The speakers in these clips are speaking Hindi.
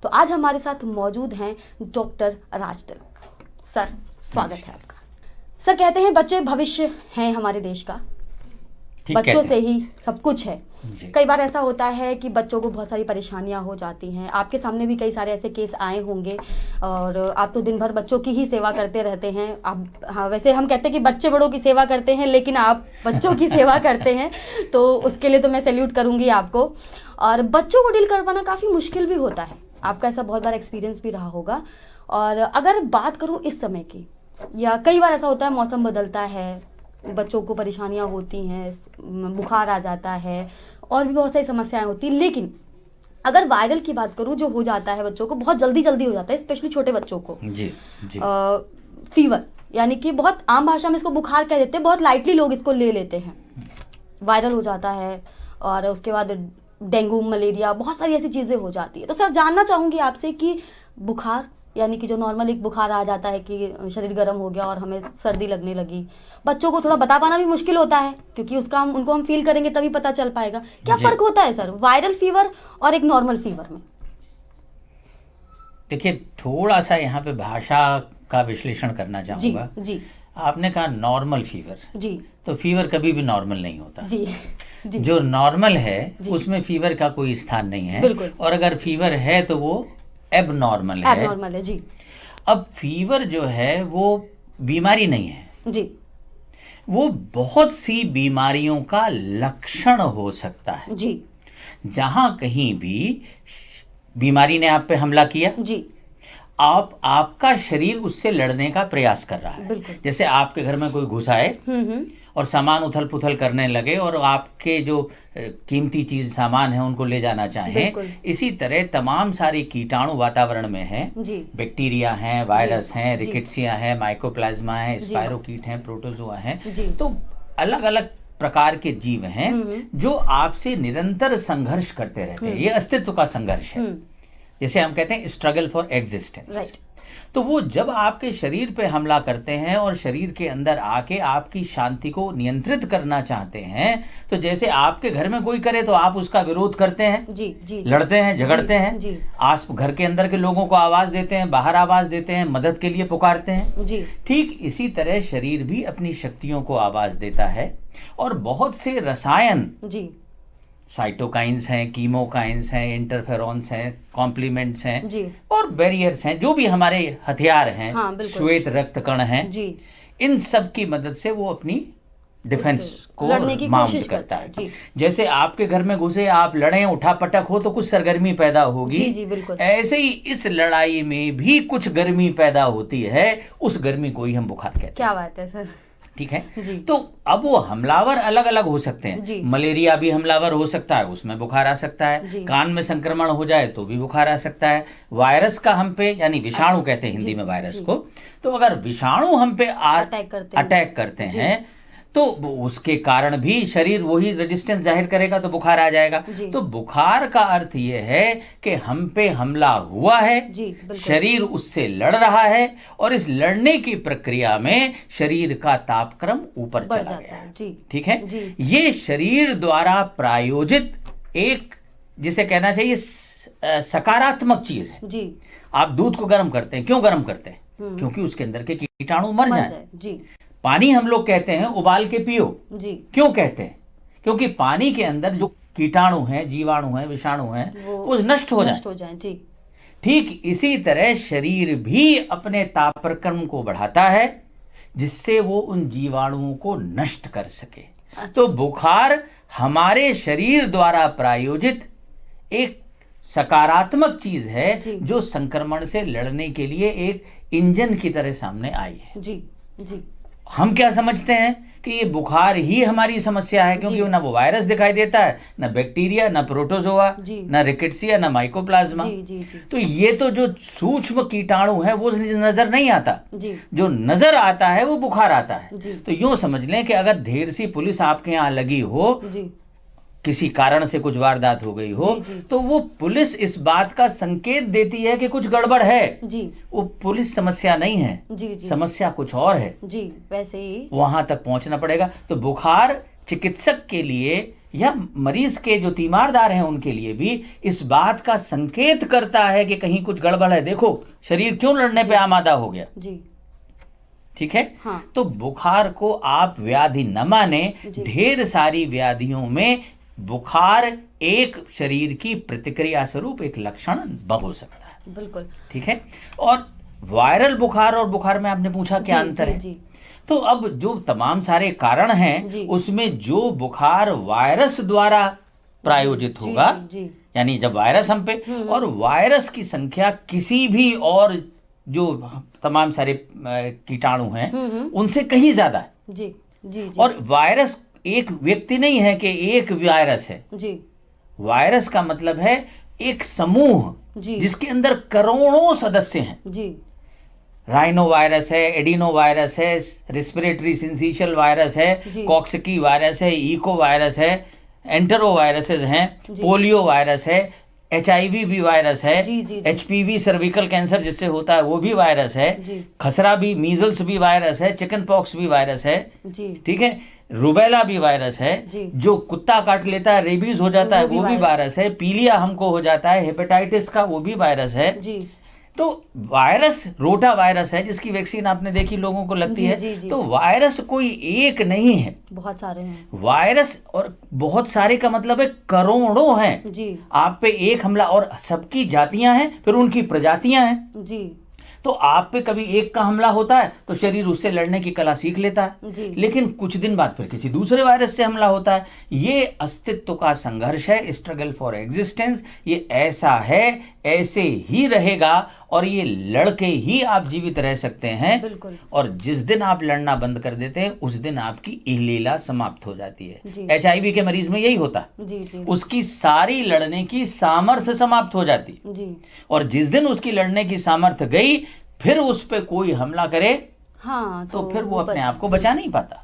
तो आज हमारे साथ मौजूद हैं डॉक्टर राज तिलक। सर, स्वागत है आपका। सर, कहते हैं बच्चे भविष्य हैं हमारे देश का, बच्चों से ही सब कुछ है। कई बार ऐसा होता है कि बच्चों को बहुत सारी परेशानियां हो जाती हैं। आपके सामने भी कई सारे ऐसे केस आए होंगे और आप तो दिन भर बच्चों की ही सेवा करते रहते हैं। आप, हाँ, वैसे हम कहते हैं कि बच्चे बड़ों की सेवा करते हैं, लेकिन आप बच्चों की सेवा करते हैं, तो उसके लिए तो मैं सैल्यूट करूँगी आपको। और बच्चों को डील कर पाना काफ़ी मुश्किल भी होता है, आपका ऐसा बहुत बार एक्सपीरियंस भी रहा होगा। और अगर बात करूँ इस समय की, या कई बार ऐसा होता है मौसम बदलता है, बच्चों को परेशानियां होती हैं, बुखार आ जाता है और भी बहुत सारी समस्याएं होती हैं। लेकिन अगर वायरल की बात करूं, जो हो जाता है बच्चों को बहुत जल्दी हो जाता है, स्पेशली छोटे बच्चों को जी। फीवर, यानी कि बहुत आम भाषा में इसको बुखार कह देते हैं, बहुत लाइटली लोग इसको ले लेते हैं। वायरल हो जाता है और उसके बाद डेंगू, मलेरिया, बहुत सारी ऐसी चीज़ें हो जाती है। तो सर, जानना चाहूँगी आपसे कि बुखार, यानी कि जो नॉर्मल एक बुखार आ जाता है कि शरीर गर्म हो गया और हमें सर्दी लगने लगी, बच्चों को थोड़ा बता पाना भी मुश्किल होता है, क्योंकि उसका उनको हम फील करेंगे तभी पता चल पाएगा। क्या फ़र्क होता है सर वायरल फीवर और एक नॉर्मल फीवर में? देखिए, थोड़ा सा यहाँ पे भाषा का विश्लेषण करना चाहूँगा। जी। आपने कहा नॉर्मल फीवर, जी, तो फीवर कभी भी नॉर्मल नहीं होता। जी, जी। जो नॉर्मल है उसमें फीवर का कोई स्थान नहीं है, बिल्कुल। और अगर फीवर है तो वो एबनॉर्मल है। जी। अब फीवर जो है वो बीमारी नहीं है जी, वो बहुत सी बीमारियों का लक्षण हो सकता है। जी। जहां कहीं भी बीमारी ने आप पे हमला किया, जी, आपका शरीर उससे लड़ने का प्रयास कर रहा है। जैसे आपके घर में कोई घुस आए और सामान उथल पुथल करने लगे और आपके जो कीमती चीज सामान है उनको ले जाना चाहें, इसी तरह तमाम सारे कीटाणु वातावरण में हैं। बैक्टीरिया हैं, वायरस हैं, रिकेट्सिया हैं, माइकोप्लाज्मा हैं, स्पायरोकीट हैं, प्रोटोजोआ हैं। तो अलग अलग प्रकार के जीव हैं जो आपसे निरंतर संघर्ष करते रहते हैं। ये अस्तित्व का संघर्ष है, जैसे हम कहते हैं स्ट्रगल फॉर एग्जिस्टेंस। तो वो जब आपके शरीर पे हमला करते हैं और शरीर के अंदर आके आपकी शांति को नियंत्रित करना चाहते हैं, तो जैसे आपके घर में कोई करे तो आप उसका विरोध करते हैं, जी, लड़ते हैं, झगड़ते हैं, आस घर के अंदर के लोगों को आवाज देते हैं, बाहर आवाज देते हैं, मदद के लिए पुकारते हैं। ठीक इसी तरह शरीर भी अपनी शक्तियों को आवाज देता है और बहुत से रसायन, साइटोकाइंस हैं, कीमोकाइंस हैं, इंटरफेरॉन्स हैं, कॉम्प्लीमेंट्स हैं और बैरियर्स हैं, जो भी हमारे हथियार हैं, श्वेत रक्त कण हैं, इन सब की मदद से वो अपनी डिफेंस को माउंट करता है। जैसे आपके घर में घुसे, आप लड़ें, उठापटक हो तो कुछ सरगर्मी पैदा होगी। ऐसे ही इस लड़ाई में भी कुछ गर्मी पैदा होती है, उस गर्मी को ही हम बुखार कहते हैं। क्या बात है सर, ठीक है। तो अब वो हमलावर अलग अलग हो सकते हैं। मलेरिया भी हमलावर हो सकता है, उसमें बुखार आ सकता है। कान में संक्रमण हो जाए तो भी बुखार आ सकता है। वायरस का हम पे, यानी विषाणु कहते हैं हिंदी में वायरस को, तो अगर विषाणु हम पे अटैक करते हैं तो उसके कारण भी शरीर वही रेजिस्टेंस जाहिर करेगा, तो बुखार आ जाएगा। तो बुखार का अर्थ यह है कि हम पे हमला हुआ है, शरीर उससे लड़ रहा है और इस लड़ने की प्रक्रिया में शरीर का तापक्रम ऊपर चला गया है। ठीक है। ये शरीर द्वारा प्रायोजित एक, जिसे कहना चाहिए सकारात्मक चीज है। आप दूध को गर्म करते हैं, क्यों गर्म करते हैं? क्योंकि उसके अंदर के कीटाणु मर जाए। पानी हम लोग कहते हैं उबाल के पियो, क्यों कहते हैं? क्योंकि पानी के अंदर जो कीटाणु हैं, जीवाणु हैं, विषाणु हैं, वो नष्ट हो जाए। ठीक इसी तरह शरीर भी अपने तापक्रम को बढ़ाता है जिससे वो उन जीवाणुओं को नष्ट कर सके। तो बुखार हमारे शरीर द्वारा प्रायोजित एक सकारात्मक चीज है जो संक्रमण से लड़ने के लिए एक इंजन की तरह सामने आई है। हम क्या समझते हैं कि ये बुखार ही हमारी समस्या है, क्योंकि ना वो वायरस दिखाई देता है, ना बैक्टीरिया, ना प्रोटोजोआ, ना रिकेट्सिया, ना माइकोप्लाज्मा। तो ये तो जो सूक्ष्म कीटाणु है वो नजर नहीं आता, जो नजर आता है वो बुखार आता है। तो यूं समझ लें कि अगर ढेर सी पुलिस आपके यहाँ लगी हो, किसी कारण से कुछ वारदात हो गई हो, तो वो पुलिस इस बात का संकेत देती है कि कुछ गड़बड़ है। वो पुलिस समस्या नहीं है, समस्या कुछ और है। वैसे ही वहां तक पहुंचना पड़ेगा। तो बुखार चिकित्सक के लिए या मरीज के जो तीमारदार हैं उनके लिए भी इस बात का संकेत करता है कि कहीं कुछ गड़बड़ है। देखो शरीर क्यों लड़ने पे आमादा हो गया जी। ठीक है। हाँ। तो बुखार को आप व्याधि न माने, ढेर सारी व्याधियों में बुखार एक शरीर की प्रतिक्रिया स्वरूप एक लक्षण हो सकता है। बिल्कुल ठीक है। और वायरल बुखार और बुखार में आपने पूछा क्या अंतर है। तो अब जो तमाम सारे कारण हैं उसमें जो बुखार वायरस द्वारा प्रायोजित होगा, यानी जब वायरस हम पे, और वायरस की संख्या किसी भी और जो तमाम सारे कीटाणु हैं उनसे कहीं ज्यादा है जी। जी। और वायरस एक व्यक्ति नहीं है कि एक वायरस है जी। वायरस का मतलब है एक समूह जिसके अंदर करोड़ों सदस्य हैं जी। राइनो वायरस है, एडिनो वायरस है, रेस्पिरेटरी सिंसिशियल वायरस है, कॉक्सिकी वायरस है, इको वायरस है, एंटेरो वायरसेस हैं, पोलियो वायरस है, HIV भी वायरस है, HPV सर्विकल कैंसर जिससे होता है वो भी वायरस है, खसरा भी, मीजल्स भी वायरस है, चिकन पॉक्स भी वायरस है, ठीक है, रुबेला भी वायरस है, जो कुत्ता काट लेता है रेबीज हो जाता है वो भी वायरस है, पीलिया हमको हो जाता है, हेपेटाइटिस का वो भी वायरस है। तो वायरस रोटा वायरस है जिसकी वैक्सीन आपने देखी लोगों को लगती है। तो वायरस कोई एक नहीं है, बहुत सारे हैं वायरस, और बहुत सारे का मतलब है करोड़ों हैं जी। आप पे एक हमला, और सबकी जातियां हैं, फिर उनकी प्रजातियां हैं जी। तो आप पे कभी एक का हमला होता है तो शरीर उससे लड़ने की कला सीख लेता है, लेकिन कुछ दिन बाद फिर किसी दूसरे वायरस से हमला होता है। ये अस्तित्व का संघर्ष है, स्ट्रगल फॉर एग्जिस्टेंस। ये ऐसा है, ऐसे ही रहेगा, और ये लड़के ही आप जीवित रह सकते हैं। और जिस दिन आप लड़ना बंद कर देते हैं उस दिन आपकी लीला समाप्त हो जाती है। HIV के मरीज में यही होता है, उसकी सारी लड़ने की सामर्थ्य समाप्त हो जाती है, और जिस दिन उसकी लड़ने की सामर्थ्य गई फिर उस पे कोई हमला करे हाँ, तो फिर वो अपने आप को बचा नहीं पाता।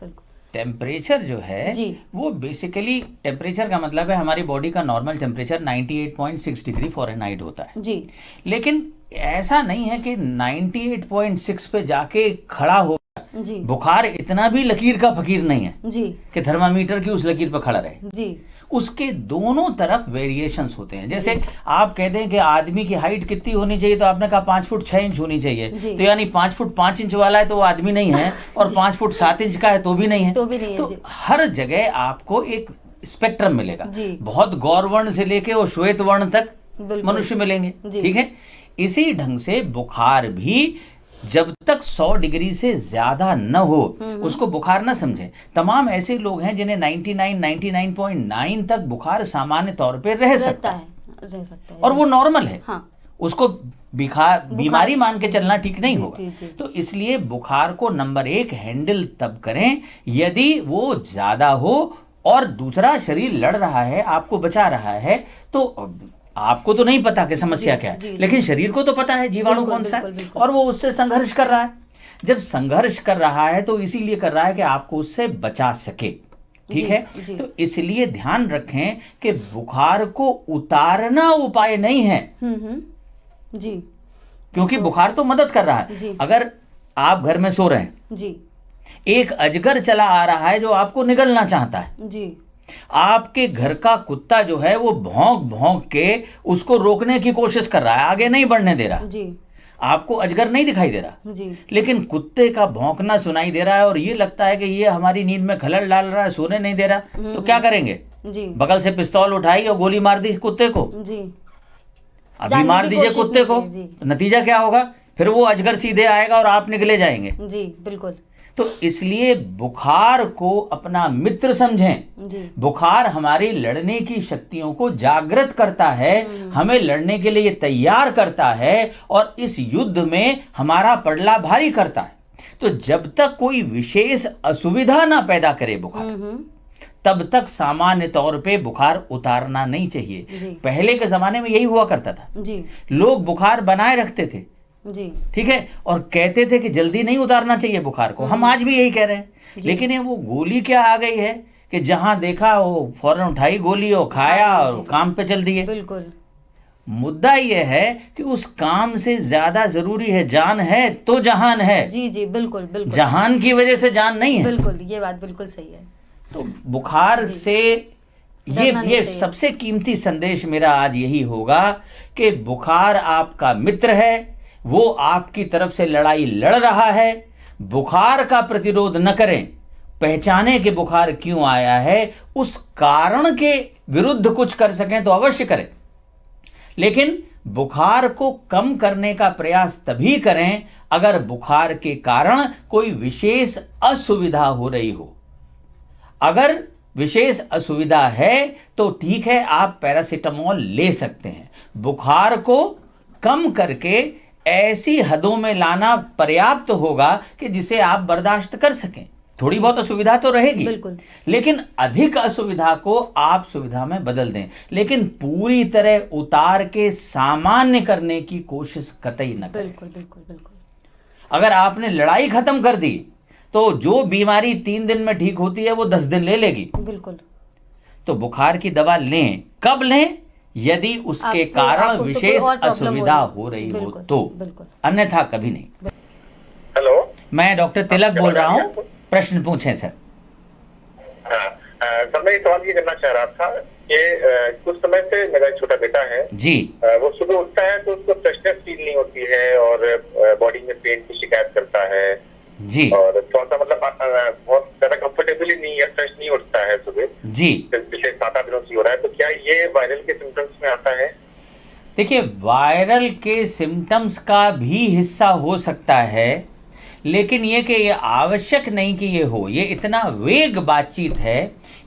टेम्परेचर जो है वो बेसिकली, टेम्परेचर का मतलब है हमारी बॉडी का नॉर्मल टेम्परेचर 98.6 डिग्री फ़ारेनहाइट होता है जी। लेकिन ऐसा नहीं है कि 98.6 पे जाके खड़ा हो जी। बुखार इतना भी लकीर का फकीर नहीं है जी कि थर्मामीटर की उस लकीर पर खड़ा रहे जी। उसके दोनों तरफ वेरिएशंस होते हैं। जैसे आप कहते हैं कि आदमी की हाइट कितनी होनी चाहिए, तो आपने कहा 5 फुट 6 इंच होनी चाहिए, तो यानी 5 फुट 5 इंच वाला है तो वो आदमी नहीं है, और 5 फुट 7 इंच का है तो भी नहीं है। तो हर जगह आपको एक स्पेक्ट्रम मिलेगा, बहुत गौर वर्ण से लेके और श्वेत वर्ण तक मनुष्य मिलेंगे, ठीक है। इसी ढंग से बुखार भी जब तक 100 डिग्री से ज्यादा न हो उसको बुखार न समझे। तमाम ऐसे लोग हैं जिन्हें 99.9 तक बुखार सामान्य तौर पे रह सकता है और वो नॉर्मल है हाँ। उसको बीमारी मान के चलना ठीक नहीं होगा। तो इसलिए बुखार को नंबर 1 हैंडल तब करें यदि वो ज्यादा हो, और दूसरा शरीर लड़ रहा है, आपको बचा रहा है, तो आपको तो नहीं पता कि समस्या क्या है, लेकिन शरीर को तो पता है जीवाणु कौन सा है, और वो उससे संघर्ष कर रहा है। जब संघर्ष कर रहा है तो इसीलिए कर रहा है कि आपको उससे बचा सके, ठीक है। तो इसलिए ध्यान रखें कि बुखार को उतारना उपाय नहीं है जी, क्योंकि बुखार तो मदद कर रहा है। अगर आप घर में सो रहे हैं जी, एक अजगर चला आ रहा है जो आपको निगलना चाहता है जी, आपके घर का कुत्ता जो है वो भौंक भौंक के उसको रोकने की कोशिश कर रहा है, आगे नहीं बढ़ने दे रहा जी। आपको अजगर नहीं दिखाई दे रहा जी, लेकिन कुत्ते का भौंकना सुनाई दे रहा है, और ये लगता है कि ये हमारी नींद में खलल डाल रहा है, सोने नहीं दे रहा। तो क्या करेंगे जी, बगल से पिस्तौल उठाई और गोली मार दी कुत्ते को जी। अभी मार दीजिए कुत्ते को, तो नतीजा क्या होगा, फिर वो अजगर सीधे आएगा और आप निकले जाएंगे जी। बिल्कुल। तो इसलिए बुखार को अपना मित्र समझें। बुखार हमारी लड़ने की शक्तियों को जागृत करता है, हमें लड़ने के लिए तैयार करता है, और इस युद्ध में हमारा पड़ला भारी करता है। तो जब तक कोई विशेष असुविधा ना पैदा करे बुखार, तब तक सामान्य तौर पे बुखार उतारना नहीं चाहिए। पहले के जमाने में यही हुआ करता था जी। लोग बुखार बनाए रखते थे जी, ठीक है, और कहते थे कि जल्दी नहीं उतारना चाहिए बुखार को। हम आज भी यही कह रहे हैं, लेकिन ये वो गोली क्या आ गई है कि जहां देखा वो फौरन उठाई गोली और खाया और काम पे चल दिए। बिल्कुल। मुद्दा ये है कि उस काम से ज्यादा जरूरी है जान है तो जहान है जी जी। बिल्कुल बिल्कुल, जहान की वजह से जान नहीं है। बिल्कुल, ये बात बिल्कुल सही है। तो बुखार से ये सबसे कीमती संदेश मेरा आज यही होगा कि बुखार आपका मित्र है, वो आपकी तरफ से लड़ाई लड़ रहा है। बुखार का प्रतिरोध न करें, पहचाने कि बुखार क्यों आया है, उस कारण के विरुद्ध कुछ कर सकें तो अवश्य करें, लेकिन बुखार को कम करने का प्रयास तभी करें अगर बुखार के कारण कोई विशेष असुविधा हो रही हो। अगर विशेष असुविधा है तो ठीक है, आप पैरासीटामोल ले सकते हैं। बुखार को कम करके ऐसी हदों में लाना पर्याप्त होगा कि जिसे आप बर्दाश्त कर सकें। थोड़ी बहुत असुविधा तो रहेगी, लेकिन अधिक असुविधा को आप सुविधा में बदल दें, लेकिन पूरी तरह उतार के सामान्य करने की कोशिश कतई न करें। बिल्कुल। अगर आपने लड़ाई खत्म कर दी तो जो बीमारी 3 दिन में ठीक होती है वो 10 दिन ले लेगी। बिल्कुल। तो बुखार की दवा लें, कब लें? यदि उसके कारण विशेष असुविधा हो रही हो तो, अन्यथा कभी नहीं। हेलो, मैं डॉक्टर तिलक बोल रहा हूँ, प्रश्न पूछें सर। सर, मैं सवाल ये करना चाह रहा था कि कुछ समय से मेरा एक छोटा बेटा है जी, वो सुबह उठता है तो उसको फ्रेशनेस फील नहीं होती है और बॉडी में पेन की शिकायत करता है जी, और थोड़ा सा मतलब बहुत ज्यादा कंफर्टेबली नहीं है, फ्रेश नहीं उठता है सुबह जी। पिछले 7-8 दिनों से हो रहा है, तो क्या ये वायरल के सिम्टम्स में आता है? देखिए, वायरल के सिम्टम्स का भी हिस्सा हो सकता है, लेकिन ये कि ये आवश्यक नहीं कि ये हो। ये इतना वेग बातचीत है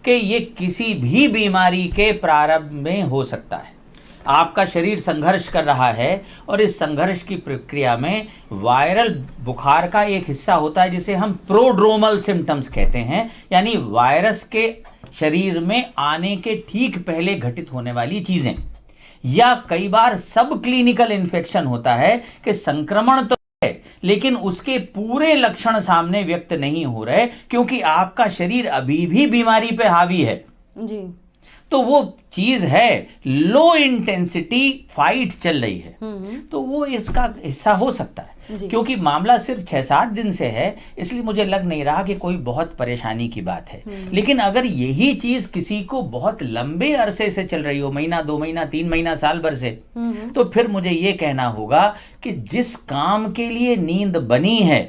कि ये किसी भी बीमारी के प्रारंभ में हो सकता है। आपका शरीर संघर्ष कर रहा है और इस संघर्ष की प्रक्रिया में वायरल बुखार का एक हिस्सा होता है जिसे हम प्रोड्रोमल सिम्टम्स कहते हैं, यानी वायरस के शरीर में आने के ठीक पहले घटित होने वाली चीजें। या कई बार सब क्लिनिकल इन्फेक्शन होता है कि संक्रमण तो है लेकिन उसके पूरे लक्षण सामने व्यक्त नहीं हो रहे क्योंकि आपका शरीर अभी भी बीमारी पे हावी है जी। तो वो चीज है, लो इंटेंसिटी फाइट चल रही है, तो वो इसका हिस्सा हो सकता है। क्योंकि मामला सिर्फ 6-7 दिन से है, इसलिए मुझे लग नहीं रहा कि कोई बहुत परेशानी की बात है। लेकिन अगर यही चीज किसी को बहुत लंबे अरसे से चल रही हो, महीना, 2 महीना, 3 महीना, साल भर से, तो फिर मुझे ये कहना होगा कि जिस काम के लिए नींद बनी है,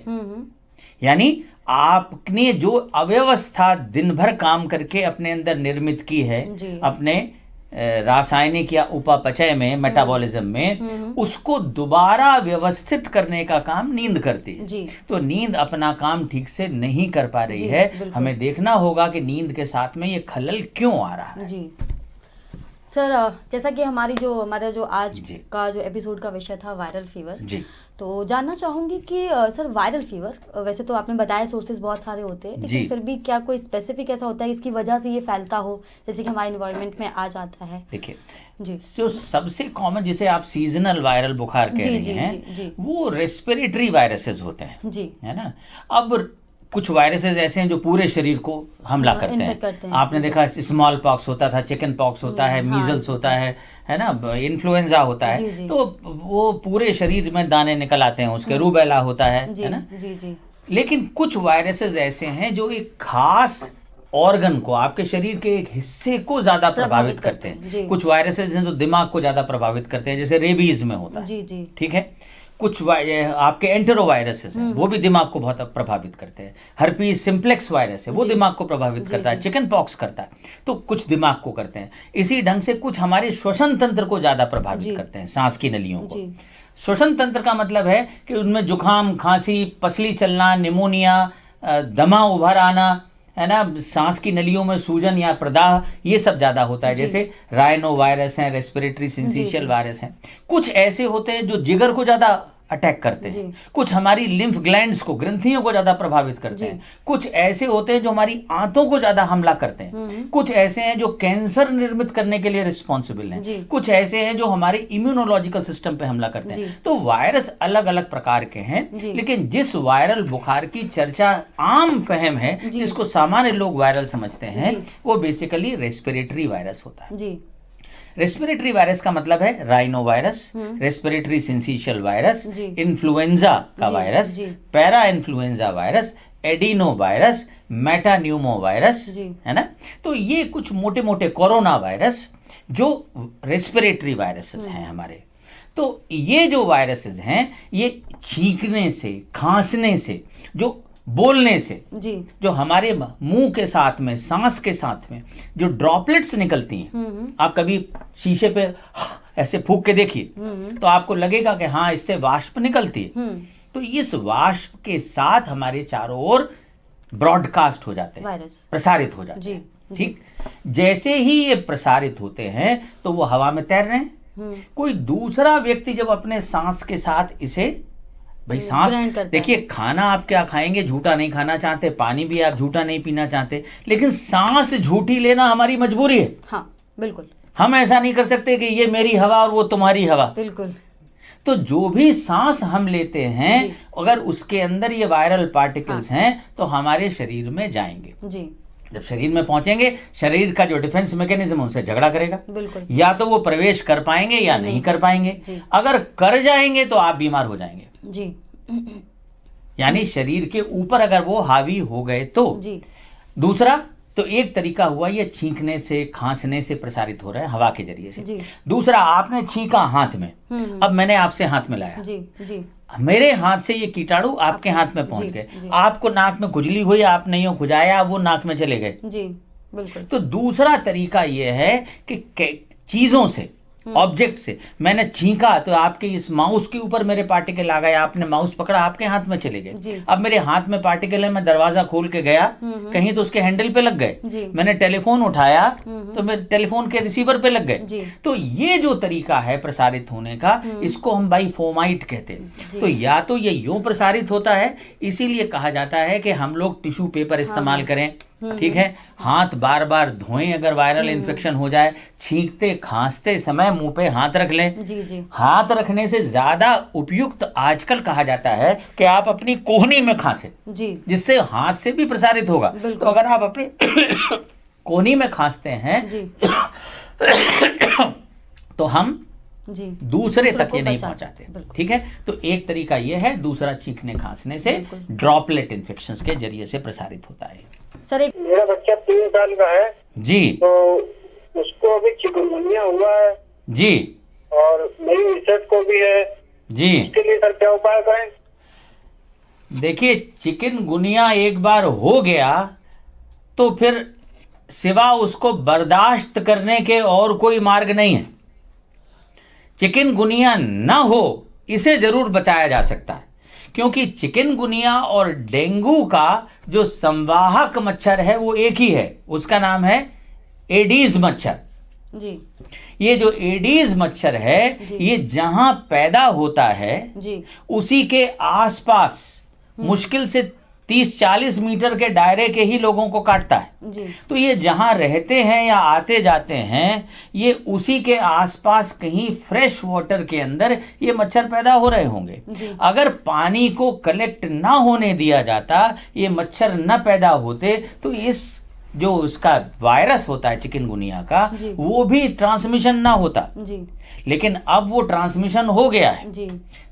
यानी आपने जो अव्यवस्था दिन भर काम करके अपने अंदर निर्मित की है, अपने रासायनिक या उपापचय में, मेटाबॉलिज्म में, उसको दोबारा व्यवस्थित करने का काम नींद करती है। तो नींद अपना काम ठीक से नहीं कर पा रही है। हमें देखना होगा कि नींद के साथ में ये खलल क्यों आ रहा है। जी सर, जैसा कि हमारा जो आज का जो एपिसोड का विषय था वायरल फीवर जी, तो जानना चाहूंगी कि सर वायरल फीवर, वैसे तो आपने बताया सोर्सेज बहुत सारे होते हैं, लेकिन फिर भी क्या कोई स्पेसिफिक ऐसा होता है इसकी वजह से ये फैलता हो, जैसे कि हमारे एनवायरनमेंट में आ जाता है? देखिए जी, जो सबसे कॉमन जिसे आप सीजनल वायरल बुखार कह रही हैं, वो रेस्पिरेटरी वायरसेस होते हैं जी, है ना। अब कुछ वायरसेस ऐसे हैं जो पूरे शरीर को हमला करते हैं। आपने देखा स्मॉल पॉक्स होता था, चिकन पॉक्स होता है, मीजल्स होता है ना, इन्फ्लुएंजा होता है, तो वो पूरे शरीर में दाने निकल आते हैं उसके, रूबेला होता है ना। लेकिन कुछ वायरसेस ऐसे हैं जो एक खास ऑर्गन को, आपके शरीर के एक हिस्से को ज्यादा प्रभावित करते हैं। कुछ वायरसेस हैं जो दिमाग को ज्यादा प्रभावित करते हैं, जैसे रेबीज में होता है, ठीक है। कुछ आपके एंटेरोवायरसेस हैं, वो भी दिमाग को बहुत प्रभावित करते हैं। हर्पीज सिम्प्लेक्स वायरस है, वो दिमाग को प्रभावित करता है। चिकन पॉक्स करता है, तो कुछ दिमाग को करते हैं। इसी ढंग से कुछ हमारे श्वसन तंत्र को ज्यादा प्रभावित करते हैं, सांस की नलियों को। श्वसन तंत्र का मतलब है कि उनमें जुकाम, खांसी, पसली चलना, निमोनिया, दमा उभर आना, है ना, सांस की नलियों में सूजन या प्रदाह, ये सब ज्यादा होता है। जैसे राइनो वायरस हैं, रेस्पिरेटरी सिंसिशियल वायरस हैं। कुछ ऐसे होते हैं जो जिगर को ज्यादा अटैक करते हैं, कुछ हमारी लिम्फ ग्लैंड्स को, ग्रंथियों को ज्यादा प्रभावित करते हैं। कुछ ऐसे होते हैं जो हमारी आंतों को ज्यादा हमला करते हैं। कुछ ऐसे हैं जो कैंसर निर्मित करने के लिए रिस्पॉन्सिबल हैं। कुछ ऐसे हैं जो हमारे इम्यूनोलॉजिकल सिस्टम पे हमला करते हैं। तो वायरस अलग अलग प्रकार के हैं, लेकिन जिस वायरल बुखार की चर्चा आम फहम है, जिसको सामान्य लोग वायरल समझते हैं, वो बेसिकली रेस्पिरेटरी वायरस होता है। रेस्पिरेटरी वायरस का मतलब है rhino virus, respiratory syncytial virus, influenza का virus, para influenza virus, adeno virus, metapneumo virus, है ना। तो ये कुछ मोटे मोटे कोरोना वायरस जो रेस्पिरेटरी वायरसेस हैं हमारे। तो ये जो वायरसेस हैं ये छींकने से, खांसने से, जो बोलने से जी, जो हमारे मुंह के साथ में, सांस के साथ में जो ड्रॉपलेट्स निकलती हैं, आप कभी शीशे पे ऐसे फूंक के देखिए तो आपको लगेगा कि हाँ इससे वाष्प निकलती है। तो इस वाष्प के साथ हमारे चारों ओर ब्रॉडकास्ट हो जाते हैं, प्रसारित हो जाते हैं। ठीक, जैसे ही ये प्रसारित होते हैं तो वो हवा में तैर रहे हैं। कोई दूसरा व्यक्ति जब अपने सांस के साथ इसे, भाई सांस देखिए, खाना आप क्या खाएंगे, झूठा नहीं खाना चाहते, पानी भी आप झूठा नहीं पीना चाहते, लेकिन सांस झूठी लेना हमारी मजबूरी है। हाँ बिल्कुल, हम ऐसा नहीं कर सकते कि ये मेरी हवा और वो तुम्हारी हवा। बिल्कुल। तो जो भी सांस हम लेते हैं अगर उसके अंदर ये वायरल पार्टिकल्स हैं तो हमारे शरीर में जाएंगे जी। जब शरीर में पहुंचेंगे, शरीर का जो डिफेंस मैकेनिज्म उनसे झगड़ा करेगा, बिल्कुल, या तो वो प्रवेश कर पाएंगे या नहीं कर पाएंगे। अगर कर जाएंगे तो आप बीमार हो जाएंगे जी। यानी शरीर के ऊपर अगर वो हावी हो गए तो जी। दूसरा तो एक तरीका हुआ ये छींकने से, खांसने से प्रसारित हो रहा है हवा के जरिए से। दूसरा, आपने छींका हाथ में, अब मैंने आपसे हाथ मिलाया जी, जी। मेरे हाथ से ये कीटाणु आपके हाथ में पहुंच गए, आपको नाक में खुजली हुई, आप नहीं हो खुजाया, वो नाक में चले गए जी, बिल्कुल। तो दूसरा तरीका ये है कि चीजों से, ऑब्जेक्ट से मैंने छींका तो आपके इस माउस के ऊपर मेरे पार्टिकल आ गए, आपने माउस पकड़ा, आपके हाथ में चले गए। अब मेरे हाथ में पार्टिकल है, मैं दरवाजा खोल के गया कहीं तो उसके हैंडल पे लग गए, मैंने टेलीफोन उठाया तो मेरे टेलीफोन के रिसीवर पे लग गए। तो ये जो तरीका है प्रसारित होने का, इसको हम बाइफोमाइट कहते हैं। तो या तो ये यूं प्रसारित होता है, इसीलिए कहा जाता है कि हम लोग टिश्यू पेपर इस्तेमाल करें, ठीक है, हाथ बार बार धोएं अगर वायरल इन्फेक्शन हो जाए, छींकते खांसते समय मुंह पे हाथ रख लें जी, जी। हाथ रखने से ज्यादा उपयुक्त आजकल कहा जाता है कि आप अपनी कोहनी में खांसे जी, जिससे हाथ से भी प्रसारित होगा। तो अगर आप अपनी कोहनी में खांसते हैं तो हम जी दूसरे तक ये नहीं पहुंचाते, ठीक है। तो एक तरीका ये है, दूसरा छींकने खांसने से ड्रॉपलेट इन्फेक्शंस के जरिए से प्रसारित होता है। सर मेरा बच्चा 3 साल का है जी, तो उसको अभी चिकनगुनिया हुआ है जी, और मेरी रिसर्च को भी है जी, इसके लिए सर क्या उपाय करें? देखिए, चिकनगुनिया एक बार हो गया तो फिर सिवा उसको बर्दाश्त करने के और कोई मार्ग नहीं है। चिकनगुनिया ना हो इसे जरूर बचाया जा सकता है, क्योंकि चिकनगुनिया और डेंगू का जो संवाहक मच्छर है वो एक ही है, उसका नाम है एडीज मच्छर जी। ये जो एडीज मच्छर है ये जहां पैदा होता है जी, उसी के आसपास मुश्किल से 30-40 मीटर के दायरे के ही लोगों को काटता है जी। तो ये जहां रहते हैं या आते जाते हैं, ये उसी के आसपास कहीं फ्रेश वाटर के अंदर ये मच्छर पैदा हो रहे होंगे। अगर पानी को कलेक्ट ना होने दिया जाता, ये मच्छर न पैदा होते, तो इस जो उसका वायरस होता है चिकनगुनिया का, वो भी ट्रांसमिशन ना होता जी। लेकिन अब वो ट्रांसमिशन हो गया है जी।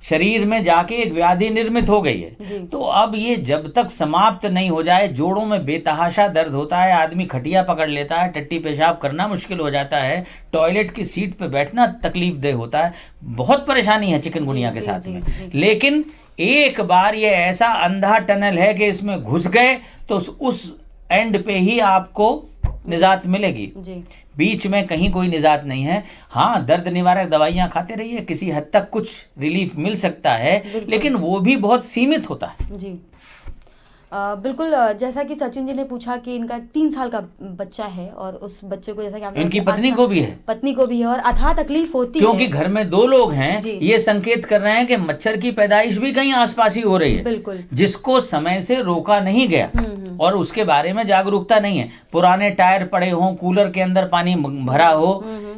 शरीर में जाके एक व्याधि निर्मित हो गई है। तो अब ये जब तक समाप्त नहीं हो जाए, जोड़ों में बेतहाशा दर्द होता है, आदमी खटिया पकड़ लेता है, टट्टी पेशाब करना मुश्किल हो जाता है, टॉयलेट की सीट पे बैठना तकलीफ दे होता है, बहुत परेशानी है चिकनगुनिया के साथ में। लेकिन एक बार ये ऐसा अंधा टनल है कि इसमें घुस गए तो उस एंड पे ही आपको निजात मिलेगी जी। बीच में कहीं कोई निजात नहीं है। हाँ, दर्द निवारक दवाइयां खाते रहिए, किसी हद तक कुछ रिलीफ मिल सकता है, लेकिन वो भी बहुत सीमित होता है जी। बिल्कुल, जैसा कि सचिन जी ने पूछा कि इनका 3 साल का बच्चा है और उस बच्चे को, जैसा कि इनकी पत्नी को भी है और अथाह तकलीफ होती है, क्योंकि घर में 2 लोग हैं। ये संकेत कर रहे हैं कि मच्छर की पैदाइश भी कहीं आसपास ही हो रही है, बिल्कुल, जिसको समय से रोका नहीं गया और उसके बारे में जागरूकता नहीं है। पुराने टायर पड़े हों, कूलर के अंदर पानी भरा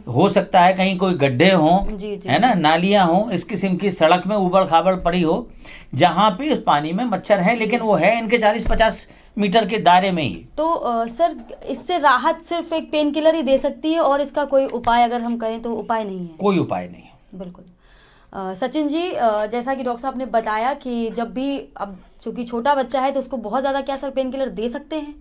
हो सकता है कहीं कोई गड्ढे हों, है ना, नालियां हों, इस किस्म की सड़क में उबड़ खाबड़ पड़ी हो, जहां पे उस पानी में मच्छर है, लेकिन वो है इनके 40-50 मीटर के दायरे में ही। तो सर, इससे राहत सिर्फ एक पेन किलर ही दे सकती है और इसका कोई उपाय अगर हम करें तो उपाय नहीं है? कोई उपाय नहीं है, बिल्कुल। सचिन जी, जैसा कि डॉक्टर साहब ने बताया कि जब भी, अब चूंकि छोटा बच्चा है तो उसको बहुत ज़्यादा क्या सर पेन किलर दे सकते हैं?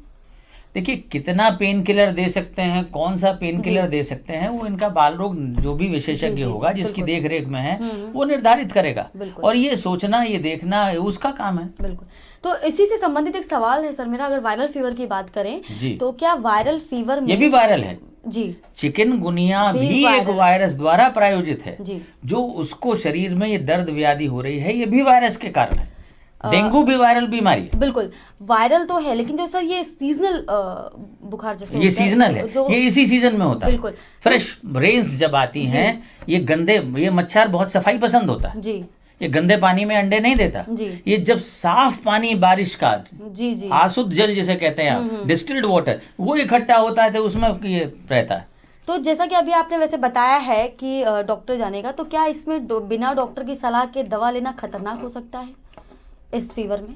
देखिए, कितना पेन किलर दे सकते हैं, कौन सा पेन किलर दे सकते हैं, वो इनका बाल रोग जो भी विशेषज्ञ होगा जिसकी देख रेख में है वो निर्धारित करेगा। और ये सोचना, ये देखना उसका काम है। बिल्कुल। तो इसी से संबंधित एक सवाल है सर मेरा, अगर वायरल फीवर की बात करें तो क्या वायरल फीवर में, ये भी वायरल है जी, चिकनगुनिया भी एक वायरस द्वारा प्रायोजित है जी, जो उसको शरीर में ये दर्द व्याधि हो रही है, ये भी वायरस के कारण है। डेंगू भी वायरल बीमारी है। बिल्कुल वायरल तो है, लेकिन जो सर ये सीजनल बुखार जैसे ये सीजनल है, ये इसी सीजन में होता है। बिल्कुल। फ्रेश रेन्स जब आती हैं, ये गंदे, ये मच्छर बहुत सफाई पसंद होता है जी, ये गंदे पानी में अंडे नहीं देता जी। ये जब साफ पानी बारिश का जी जी आशुद्ध जल जिसे कहते हैं, डिस्टिल्ड वाटर, वो इकट्ठा होता है तो उसमें ये रहता है। तो जैसा कि अभी आपने वैसे बताया है कि डॉक्टर जानेगा, तो क्या इसमें बिना डॉक्टर की सलाह के दवा लेना खतरनाक हो सकता है इस फीवर में?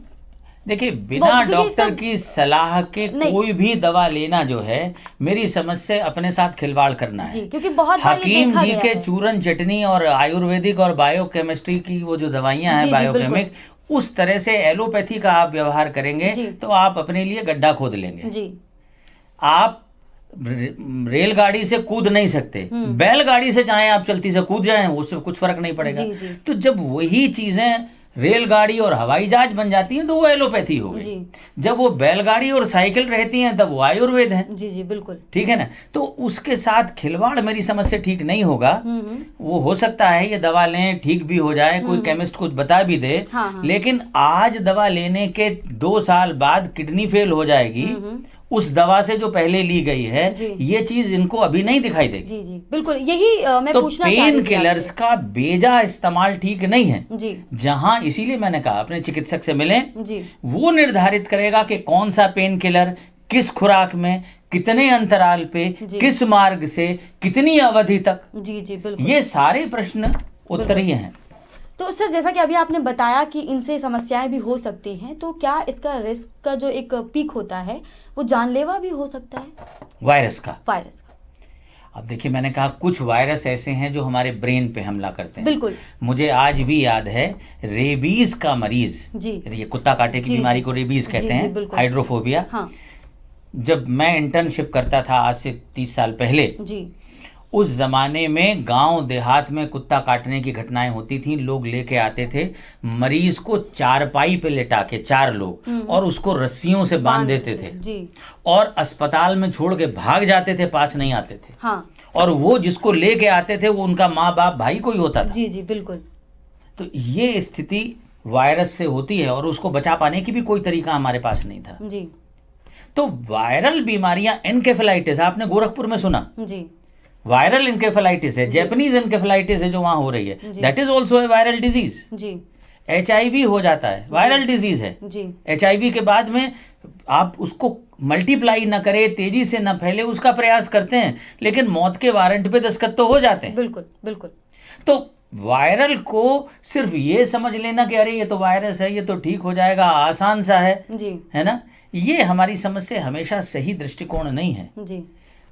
देखिए, बिना डॉक्टर की सलाह के कोई भी दवा लेना जो है, मेरी समझ से अपने साथ खिलवाड़ करना है जी, क्योंकि बहुत हकीम जी के चूरन चटनी और आयुर्वेदिक और बायोकेमिस्ट्री की वो जो दवाइयां हैं बायोकेमिक, उस तरह से एलोपैथी का आप व्यवहार करेंगे तो आप अपने लिए गड्ढा खोद लेंगे जी। आप रेलगाड़ी से कूद नहीं सकते, बैलगाड़ी से चाहे आप चलती से कूद जाएं, उससे कुछ फर्क नहीं पड़ेगा। तो जब वही चीजें रेलगाड़ी और हवाई जहाज बन जाती हैं तो वो एलोपैथी हो गई। जब वो बैलगाड़ी और साइकिल रहती हैं तब वो आयुर्वेद है। जी जी बिल्कुल ठीक है ना। तो उसके साथ खिलवाड़ मेरी समझ से ठीक नहीं होगा। वो हो सकता है ये दवा लें ठीक भी हो जाए, कोई केमिस्ट कुछ बता भी दे, लेकिन आज दवा लेने के 2 साल बाद किडनी फेल हो जाएगी उस दवा से जो पहले ली गई है, ये चीज इनको अभी नहीं दिखाई देगी। जी जी बिल्कुल, यही मैं पूछना चाह रही थी। पेन किलर्स का बेजा इस्तेमाल ठीक नहीं है जी। जहां, इसीलिए मैंने कहा अपने चिकित्सक से मिलें जी, वो निर्धारित करेगा कि कौन सा पेन किलर किस खुराक में, कितने अंतराल पे, किस मार्ग से, कितनी अवधि तक। जी जी बिल्कुल, ये सारे प्रश्न उत्तरीय हैं। तो सर जैसा कि अभी आपने बताया कि इनसे समस्याएं भी हो सकती हैं, तो क्या इसका रिस्क का जो एक पीक होता है वो जानलेवा भी हो सकता है वायरस का? अब देखिए, मैंने कहा कुछ वायरस ऐसे हैं जो हमारे ब्रेन पे हमला करते हैं। बिल्कुल। मुझे आज भी याद है रेबीज का मरीज जी, ये कुत्ता काटे की बीमारी को रेबीज कहते हैं, हाइड्रोफोबिया। हाँ। जब मैं इंटर्नशिप करता था आज से 30 साल पहले जी, उस जमाने में गांव देहात में कुत्ता काटने की घटनाएं होती थी। लोग लेके आते थे मरीज को चारपाई पे लेटा के, 4 लोग, और उसको रस्सियों से बांध देते थे जी, और अस्पताल में छोड़ के भाग जाते थे, पास नहीं आते थे। हाँ। और वो जिसको लेके आते थे वो उनका माँ बाप भाई कोई होता था। जी जी बिल्कुल। तो ये स्थिति वायरस से होती है और उसको बचा पाने की भी कोई तरीका हमारे पास नहीं था जी। तो वायरल बीमारियां, एनकेफेलाइटिस आपने गोरखपुर में सुना जी, वायरल एनकेफेलाइटिस है, जापानीज एनकेफेलाइटिस है जो वहां हो रही है, that is also a viral disease जी। HIV हो जाता है, वायरल डिजीज है जी। HIV के बाद में आप उसको मल्टीप्लाई ना करे, तेजी से ना फैले, उसका प्रयास करते हैं, लेकिन मौत के वारंट पे दस्तखत तो हो जाते हैं। बिल्कुल बिल्कुल। तो वायरल को सिर्फ ये समझ लेना कि अरे ये तो वायरस है, ये तो ठीक हो जाएगा, आसान सा है जी, है ना, ये हमारी समझ से हमेशा सही दृष्टिकोण नहीं है जी।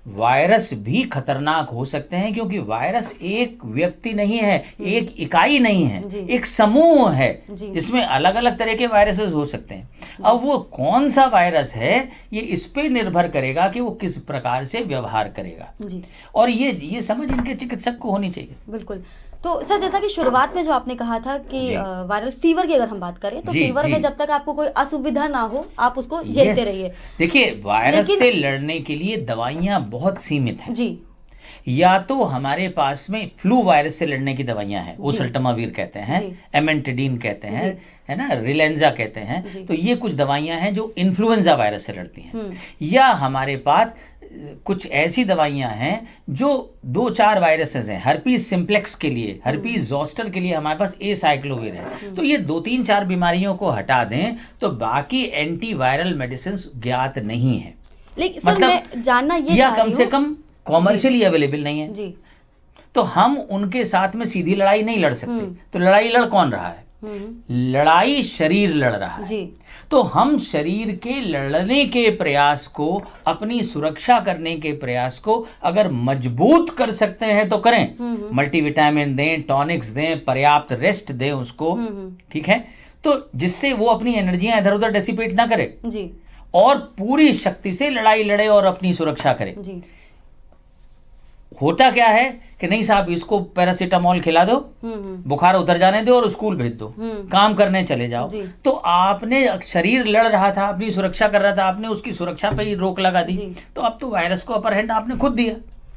वायरस भी खतरनाक हो सकते हैं, क्योंकि वायरस एक व्यक्ति नहीं है, एक इकाई नहीं है, एक समूह है जिसमें अलग अलग तरह के वायरसेस हो सकते हैं। अब वो कौन सा वायरस है ये इस पे निर्भर करेगा कि वो किस प्रकार से व्यवहार करेगा जी। और ये समझ इनके चिकित्सक को होनी चाहिए। बिल्कुल। तो सर जैसा कि शुरुआत में जो आपने कहा था कि वायरल फीवर की अगर हम बात करें तो फीवर में जब तक आपको कोई असुविधा ना हो आप उसको झेलते रहिए। देखिए, वायरस से लड़ने के लिए दवाइयां बहुत सीमित हैं जी। या तो हमारे पास में फ्लू वायरस से लड़ने की दवाइयां हैं, ओसेल्टामावीर कहते हैं, एमेंटेडिन कहते हैं, है ना, रिलेंजा कहते हैं। तो ये कुछ दवाइयां हैं जो इन्फ्लुएंजा वायरस से लड़ती हैं। या हमारे पास कुछ ऐसी दवाइयां हैं जो 2-4 वायरसेस हैं। हर्पीज सिम्प्लेक्स के लिए, हर्पीज जोस्टर के लिए हमारे पास एसाइक्लोविर है। तो ये 2-3-4 बीमारियों को हटा दें तो बाकी एंटीवायरल मेडिसिन ज्ञात नहीं है, लेकिन मतलब मैं जानना ये या कम से कम कॉमर्शियली अवेलेबल नहीं है जी। तो हम उनके साथ में सीधी लड़ाई नहीं लड़ सकते। तो लड़ाई लड़ कौन रहा है? लड़ाई शरीर लड़ रहा है जी। तो हम शरीर के लड़ने के प्रयास को, अपनी सुरक्षा करने के प्रयास को अगर मजबूत कर सकते हैं तो करें। मल्टीविटामिन दें, टॉनिक्स दें, पर्याप्त रेस्ट दें उसको, ठीक है, तो जिससे वो अपनी एनर्जियां इधर उधर डेसिपेट ना करे जी, और पूरी शक्ति से लड़ाई लड़े और अपनी सुरक्षा करे जी। होता क्या है कि नहीं साहब इसको पैरासीटामोल खिला दो, बुखार उतर जाने दो और स्कूल भेज दो, काम करने चले जाओ। तो आपने, शरीर लड़ रहा था, अपनी सुरक्षा कर रहा था, आपने उसकी सुरक्षा पे ही रोक लगा दी, तो अब तो वायरस को अपर हैंड आपने खुद दिया।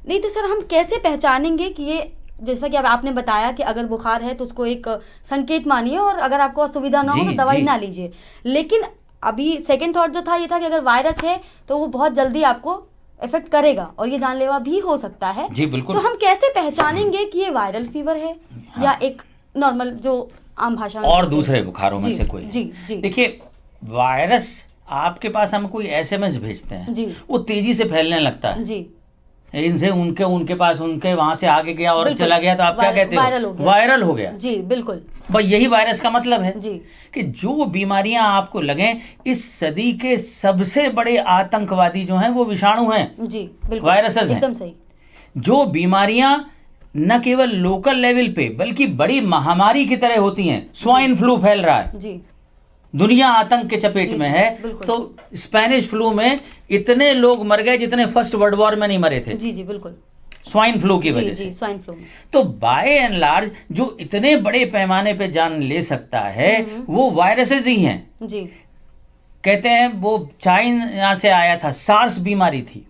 नहीं तो सर हम कैसे पहचानेंगे कि ये, जैसा कि अब आपने बताया कि अगर बुखार है तो उसको एक संकेत मानिए और अगर आपको असुविधा ना हो तो दवाई ना लीजिए, लेकिन अभी सेकंड थॉट जो था ये था कि अगर वायरस है तो वो बहुत जल्दी आपको इफेक्ट करेगा और ये जानलेवा भी हो सकता है। जी बिल्कुल। तो हम कैसे पहचानेंगे कि ये वायरल फीवर है या एक नॉर्मल जो आम भाषा में और दूसरे बुखारों में से कोई है? जी जी। देखिए, वायरस आपके पास हम कोई एसएमएस भेजते हैं जी, वो तेजी से फैलने लगता है जी, इनसे उनके पास, उनके वहां से आगे गया और चला गया, तो आप क्या कहते हो? वायरल हो गया। जी बिल्कुल, भाई यही वायरस का मतलब है जी, कि जो बीमारियां आपको लगें, इस सदी के सबसे बड़े आतंकवादी जो हैं वो विषाणु हैं। जी बिल्कुल, वायरसेस हैं। एकदम सही। जो बीमारियां न केवल लोकल लेवल पे बल्कि बड़ी महामारी की तरह होती हैं, स्वाइन फ्लू फैल रहा है, जी, दुनिया आतंक के चपेट में है। तो स्पेनिश फ्लू में इतने लोग मर गए जितने फर्स्ट वर्ल्ड वॉर में नहीं मरे थे। जी जी बिल्कुल, स्वाइन फ्लू की वजह से। स्वाइन फ्लू में तो बाय एंड लार्ज जो इतने बड़े पैमाने पे जान ले सकता है वो वायरसेस ही हैं। जी, कहते हैं वो चाइना से आया था, सार्स बीमारी थी,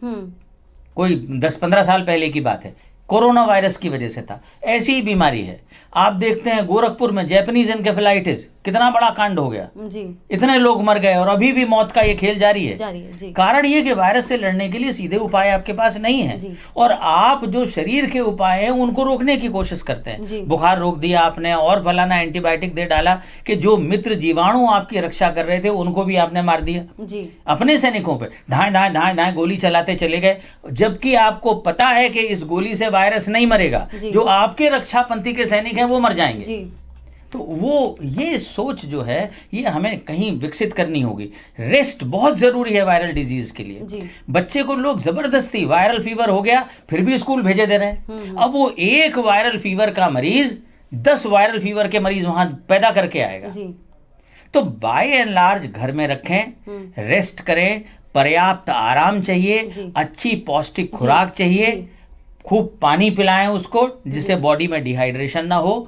कोई 10-15 साल पहले की बात है, कोरोना वायरस की वजह से था। ऐसी ही बीमारी है। आप देखते हैं गोरखपुर में जैपनीज एन्केफेलाइटिस, कितना बड़ा कांड हो गया जी, इतने लोग मर गए और अभी भी मौत का ये खेल जारी है। जी। कारण ये कि वायरस से लड़ने के लिए सीधे उपाय आपके पास नहीं है और आप जो शरीर के उपाय हैं उनको रोकने की कोशिश करते हैं। बुखार रोक दिया आपने और फलाना एंटीबायोटिक दे डाला कि जो मित्र जीवाणु आपकी रक्षा कर रहे थे उनको भी आपने मार दिया जी। अपने सैनिकों पे धाए धाए धाए धाए गोली चलाते चले गए, जबकि आपको पता है कि इस गोली से वायरस नहीं मरेगा, जो आपके रक्षापंथी के सैनिक हैं वो मर जाएंगे जी। तो वो ये सोच जो है ये हमें कहीं विकसित करनी होगी। रेस्ट बहुत जरूरी है वायरल डिजीज के लिए जी। बच्चे को लोग जबरदस्ती वायरल फीवर हो गया फिर भी स्कूल भेजे दे रहे हैं। अब वो एक वायरल फीवर का मरीज 10 वायरल फीवर के मरीज वहां पैदा करके आएगा जी। तो बाय एंड लार्ज घर में रखें, रेस्ट करें, पर्याप्त आराम चाहिए, अच्छी पौष्टिक खुराक चाहिए, खूब पानी पिलाएं उसको जिससे बॉडी में डिहाइड्रेशन ना हो।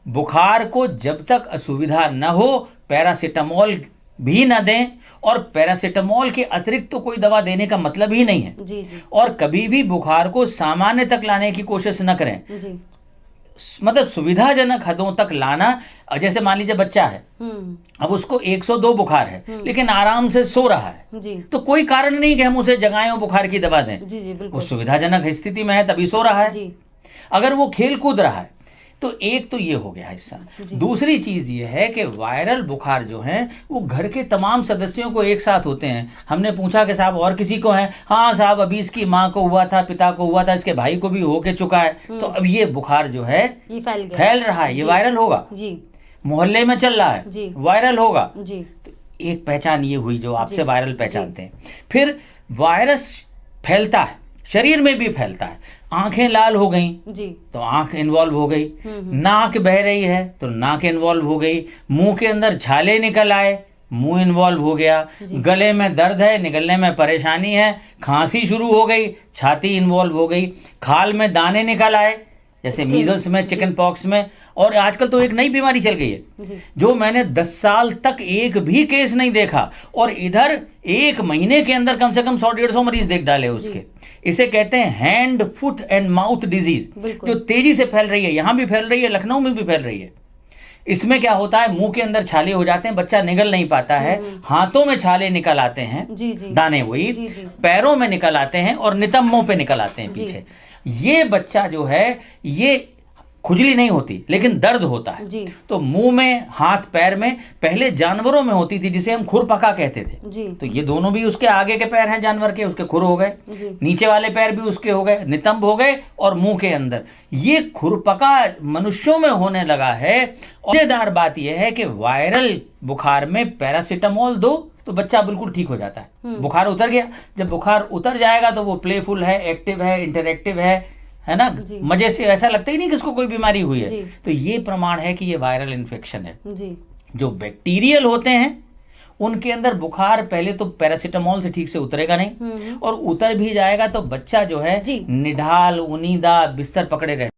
बुखार को जब तक असुविधा न हो पैरासीटामोल भी न दें और पैरासीटामोल के अतिरिक्त तो कोई दवा देने का मतलब ही नहीं है जी। और कभी भी बुखार को सामान्य तक लाने की कोशिश न करें जी। मतलब सुविधाजनक हदों तक लाना। जैसे मान लीजिए बच्चा है, अब उसको 102 बुखार है लेकिन आराम से सो रहा है जी। तो कोई कारण नहीं कि हम उसे जगाएं और बुखार की दवा दें जी, वो सुविधाजनक स्थिति में है तभी सो रहा है जी। अगर वो खेल कूद रहा है तो एक तो ये हो गया हिस्सा। दूसरी चीज ये है कि वायरल बुखार जो है वो घर के तमाम सदस्यों को एक साथ होते हैं। हमने पूछा कि साहब और किसी को है? हाँ साहब अभी इसकी माँ को हुआ था, पिता को हुआ था, इसके भाई को भी होके चुका है। तो अब ये बुखार जो है ये फैल रहा है, ये वायरल होगा जी। मोहल्ले में चल रहा है, वायरल होगा जी। तो एक पहचान ये हुई जो आपसे वायरल पहचानते हैं। फिर वायरस फैलता है, शरीर में भी फैलता है। आंखें लाल हो गई जी तो आंख इन्वॉल्व हो गई, नाक बह रही है तो नाक इन्वॉल्व हो गई, मुंह के अंदर छाले निकल आए, मुंह इन्वॉल्व हो गया, गले में दर्द है, निकलने में परेशानी है, खांसी शुरू हो गई, छाती इन्वॉल्व हो गई, खाल में दाने निकल आए जैसे मीजल्स में, चिकन पॉक्स में। और आजकल तो एक नई बीमारी चल गई है जो मैंने 10 साल तक एक भी केस नहीं देखा और इधर 1 महीने के अंदर कम से कम 100-150 मरीज देख डाले उसके। इसे कहते हैं hand, foot and mouth disease, जो तेजी से फैल रही है। यहां भी फैल रही है, लखनऊ में भी फैल रही है। इसमें क्या होता है, मुंह के अंदर छाले हो जाते हैं, बच्चा निगल नहीं पाता है, हाथों में छाले निकल आते हैं दाने, वही पैरों में निकल आते हैं और नितंबों पे निकल आते हैं पीछे। ये बच्चा जो है ये खुजली नहीं होती लेकिन दर्द होता है जी। तो मुंह में, हाथ पैर में, पहले जानवरों में होती थी जिसे हम खुरपका कहते थे जी। तो ये दोनों भी उसके आगे के पैर हैं जानवर के, उसके खुर हो गए, नीचे वाले पैर भी उसके हो गए, नितंब हो गए, और मुंह के अंदर ये खुरपका मनुष्यों में होने लगा है। और मजेदार बात यह है कि वायरल बुखार में पैरासीटामोल दो तो बच्चा बिल्कुल ठीक हो जाता है, बुखार उतर गया। जब बुखार उतर जाएगा तो वो प्लेफुल है, एक्टिव है, इंटरएक्टिव है ना, मजे से, ऐसा लगता ही नहीं कि इसको कोई बीमारी हुई है। तो ये प्रमाण है कि ये वायरल इन्फेक्शन है जी। जो बैक्टीरियल होते हैं उनके अंदर बुखार पहले तो पैरासीटामोल से ठीक से उतरेगा नहीं, और उतर भी जाएगा तो बच्चा जो है निढाल, उनीदा, बिस्तर पकड़े रहे।